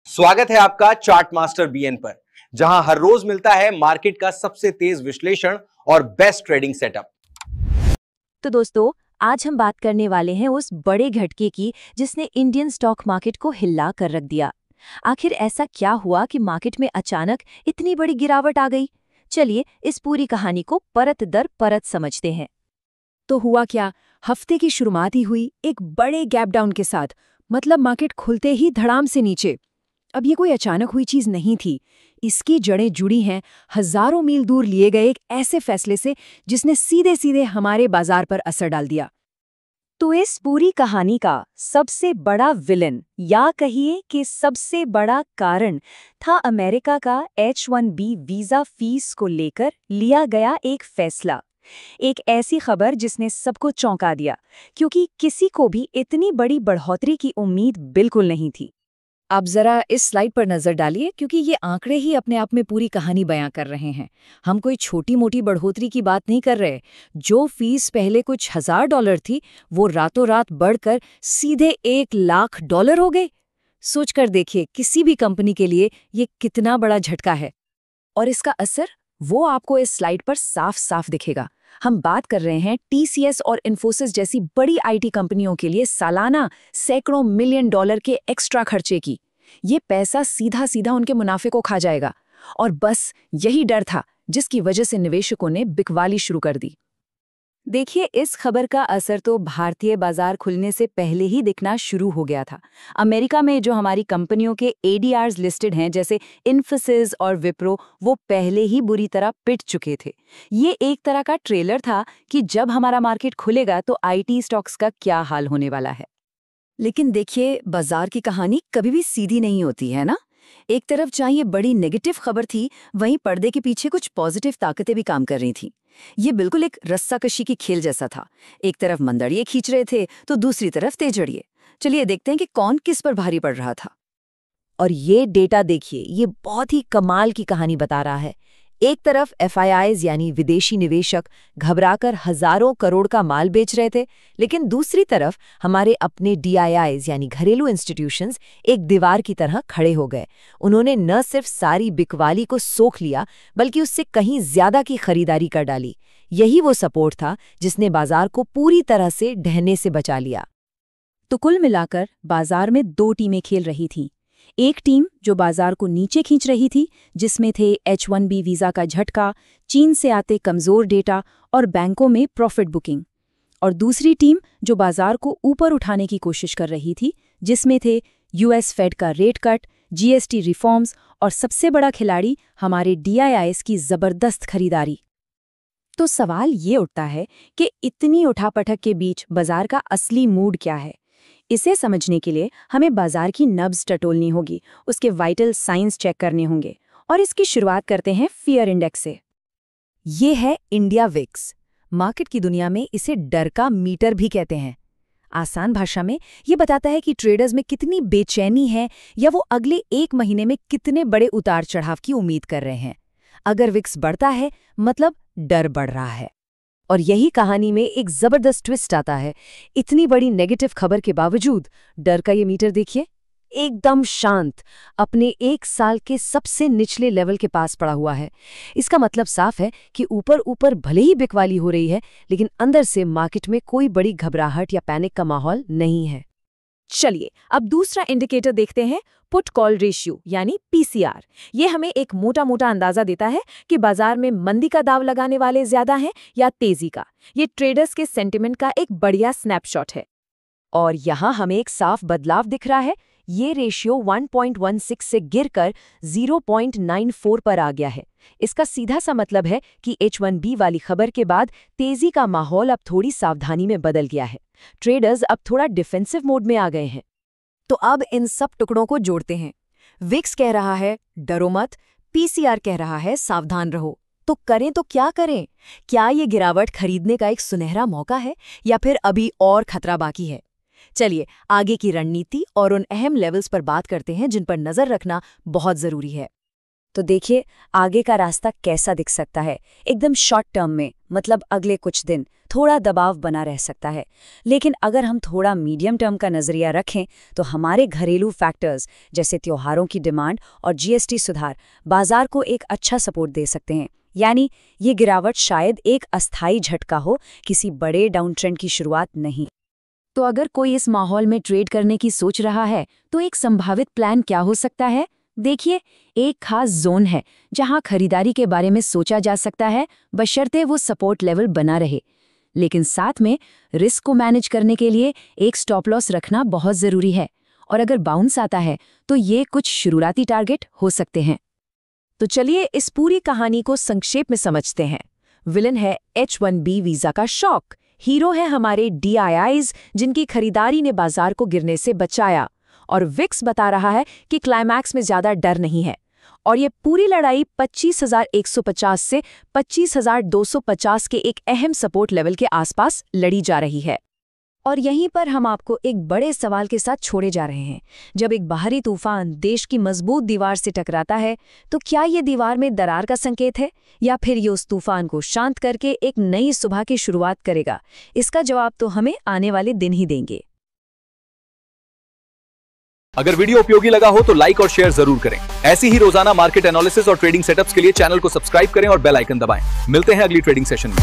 स्वागत है आपका चार्ट मास्टर बीएन पर, जहां हर रोज मिलता है मार्केट का सबसे तेज विश्लेषण और बेस्ट ट्रेडिंग सेटअप। तो दोस्तों, आज हम बात करने वाले हैं उस बड़े झटके की जिसने इंडियन स्टॉक मार्केट को हिला कर रख दिया। आखिर ऐसा क्या हुआ कि मार्केट में अचानक इतनी बड़ी गिरावट आ गई? चलिए इस पूरी कहानी को परत दर परत समझते हैं। तो हुआ क्या? हफ्ते की शुरुआत ही हुई एक बड़े गैप डाउन के साथ। मतलब मार्केट खुलते ही धड़ाम से नीचे। अब ये कोई अचानक हुई चीज नहीं थी। इसकी जड़ें जुड़ी हैं हजारों मील दूर लिए गए एक ऐसे फैसले से जिसने सीधे सीधे हमारे बाजार पर असर डाल दिया। तो इस पूरी कहानी का सबसे बड़ा विलन, या कहिए कि सबसे बड़ा कारण, था अमेरिका का H-1B वीजा फीस को लेकर लिया गया एक फैसला। एक ऐसी खबर जिसने सबको चौंका दिया, क्योंकि किसी को भी इतनी बड़ी बढ़ोतरी की उम्मीद बिल्कुल नहीं थी। आप जरा इस स्लाइड पर नजर डालिए, क्योंकि ये आंकड़े ही अपने आप में पूरी कहानी बयां कर रहे हैं। हम कोई छोटी मोटी बढ़ोतरी की बात नहीं कर रहे। जो फीस पहले कुछ $1000 थी, वो रातों रात बढ़कर सीधे $1,00,000 हो गई। सोचकर देखिए, किसी भी कंपनी के लिए ये कितना बड़ा झटका है। और इसका असर वो आपको इस स्लाइड पर साफ साफ दिखेगा। हम बात कर रहे हैं TCS और इन्फोसिस जैसी बड़ी IT कंपनियों के लिए सालाना सैकड़ों मिलियन डॉलर के एक्स्ट्रा खर्चे की। ये पैसा सीधा सीधा उनके मुनाफे को खा जाएगा। और बस यही डर था जिसकी वजह से निवेशकों ने बिकवाली शुरू कर दी। देखिए, इस खबर का असर तो भारतीय बाजार खुलने से पहले ही दिखना शुरू हो गया था। अमेरिका में जो हमारी कंपनियों के ADRs लिस्टेड हैं, जैसे इन्फोसिस और विप्रो, वो पहले ही बुरी तरह पिट चुके थे। ये एक तरह का ट्रेलर था कि जब हमारा मार्केट खुलेगा तो IT स्टॉक्स का क्या हाल होने वाला है। लेकिन देखिए, बाजार की कहानी कभी भी सीधी नहीं होती है ना। एक तरफ चाहिए बड़ी नेगेटिव खबर थी, वहीं पर्दे के पीछे कुछ पॉजिटिव ताकतें भी काम कर रही थीं। ये बिल्कुल एक रस्साकशी की खेल जैसा था। एक तरफ मंदड़िए खींच रहे थे तो दूसरी तरफ तेजड़िए। चलिए देखते हैं कि कौन किस पर भारी पड़ रहा था। और ये डेटा देखिए, ये बहुत ही कमाल की कहानी बता रहा है। एक तरफ FIIs यानी विदेशी निवेशक घबराकर हजारों करोड़ का माल बेच रहे थे, लेकिन दूसरी तरफ हमारे अपने DIIs यानी घरेलू इंस्टीट्यूशंस एक दीवार की तरह खड़े हो गए। उन्होंने न सिर्फ सारी बिकवाली को सोख लिया, बल्कि उससे कहीं ज्यादा की खरीदारी कर डाली। यही वो सपोर्ट था जिसने बाजार को पूरी तरह से ढहने से बचा लिया। तो कुल मिलाकर बाजार में दो टीमें खेल रही थीं। एक टीम जो बाजार को नीचे खींच रही थी, जिसमें थे H-1B वीजा का झटका, चीन से आते कमजोर डेटा और बैंकों में प्रॉफिट बुकिंग। और दूसरी टीम जो बाजार को ऊपर उठाने की कोशिश कर रही थी, जिसमें थे US फेड का रेट कट, GST रिफॉर्म्स और सबसे बड़ा खिलाड़ी हमारे DIIs की जबरदस्त खरीदारी। तो सवाल ये उठता है कि इतनी उठापटक के बीच बाजार का असली मूड क्या है। इसे समझने के लिए हमें बाजार की नब्ज टटोलनी होगी, उसके वाइटल साइंस चेक करने होंगे। और इसकी शुरुआत करते हैं फियर इंडेक्स से। ये है इंडिया विक्स। मार्केट की दुनिया में इसे डर का मीटर भी कहते हैं। आसान भाषा में ये बताता है कि ट्रेडर्स में कितनी बेचैनी है, या वो अगले एक महीने में कितने बड़े उतार चढ़ाव की उम्मीद कर रहे हैं। अगर विक्स बढ़ता है, मतलब डर बढ़ रहा है। और यही कहानी में एक जबरदस्त ट्विस्ट आता है। इतनी बड़ी नेगेटिव खबर के बावजूद डर का ये मीटर देखिए, एकदम शांत, अपने 1 साल के सबसे निचले लेवल के पास पड़ा हुआ है। इसका मतलब साफ है कि ऊपर ऊपर भले ही बिकवाली हो रही है, लेकिन अंदर से मार्केट में कोई बड़ी घबराहट या पैनिक का माहौल नहीं है। चलिए अब दूसरा इंडिकेटर देखते हैं, पुट कॉल रेशियो यानी PCR। ये हमें एक मोटा मोटा अंदाजा देता है कि बाजार में मंदी का दाव लगाने वाले ज्यादा हैं या तेजी का। ये ट्रेडर्स के सेंटिमेंट का एक बढ़िया स्नैपशॉट है। और यहाँ हमें एक साफ बदलाव दिख रहा है। ये रेशियो 1.16 से गिरकर 0.94 पर आ गया है। इसका सीधा सा मतलब है कि H-1B वाली खबर के बाद तेजी का माहौल अब थोड़ी सावधानी में बदल गया है। ट्रेडर्स अब थोड़ा डिफेंसिव मोड में आ गए हैं। तो अब इन सब टुकड़ों को जोड़ते हैं। विक्स कह रहा है डरो मत, PCR कह रहा है सावधान रहो। तो करें तो क्या करें? क्या ये गिरावट खरीदने का एक सुनहरा मौका है, या फिर अभी और खतरा बाकी है? चलिए आगे की रणनीति और उन अहम लेवल्स पर बात करते हैं जिन पर नजर रखना बहुत जरूरी है। तो देखिए आगे का रास्ता कैसा दिख सकता है। एकदम शॉर्ट टर्म में, मतलब अगले कुछ दिन थोड़ा दबाव बना रह सकता है। लेकिन अगर हम थोड़ा मीडियम टर्म का नजरिया रखें तो हमारे घरेलू फैक्टर्स जैसे त्योहारों की डिमांड और जीएसटी सुधार बाजार को एक अच्छा सपोर्ट दे सकते हैं। यानी ये गिरावट शायद एक अस्थायी झटका हो, किसी बड़े डाउन ट्रेंड की शुरुआत नहीं। तो अगर कोई इस माहौल में ट्रेड करने की सोच रहा है तो एक संभावित प्लान क्या हो सकता है? देखिए, एक खास जोन है जहां खरीदारी के बारे में सोचा जा सकता है, बशर्ते वो सपोर्ट लेवल बना रहे। लेकिन साथ में रिस्क को मैनेज करने के लिए एक स्टॉप लॉस रखना बहुत ज़रूरी है, और अगर बाउंस आता है तो ये कुछ शुरुआती टारगेट हो सकते हैं। तो चलिए इस पूरी कहानी को संक्षेप में समझते हैं। विलन है H-1B वीजा का शॉक, हीरो है हमारे DIIs जिनकी खरीदारी ने बाजार को गिरने से बचाया, और विक्स बता रहा है कि क्लाइमैक्स में ज्यादा डर नहीं है। और ये पूरी लड़ाई 25,150 से 25,250 के एक अहम सपोर्ट लेवल के आसपास लड़ी जा रही है। और यहीं पर हम आपको एक बड़े सवाल के साथ छोड़े जा रहे हैं। जब एक बाहरी तूफान देश की मजबूत दीवार से टकराता है तो क्या ये दीवार में दरार का संकेत है, या फिर ये उस तूफान को शांत करके एक नई सुबह की शुरुआत करेगा? इसका जवाब तो हमें आने वाले दिन ही देंगे। अगर वीडियो उपयोगी लगा हो तो लाइक और शेयर जरूर करें। ऐसी ही रोजाना मार्केट एनालिसिस और ट्रेडिंग सेटअप्स के लिए चैनल को सब्सक्राइब करें और बेल आइकन दबाएं। मिलते हैं अगली ट्रेडिंग सेशन में।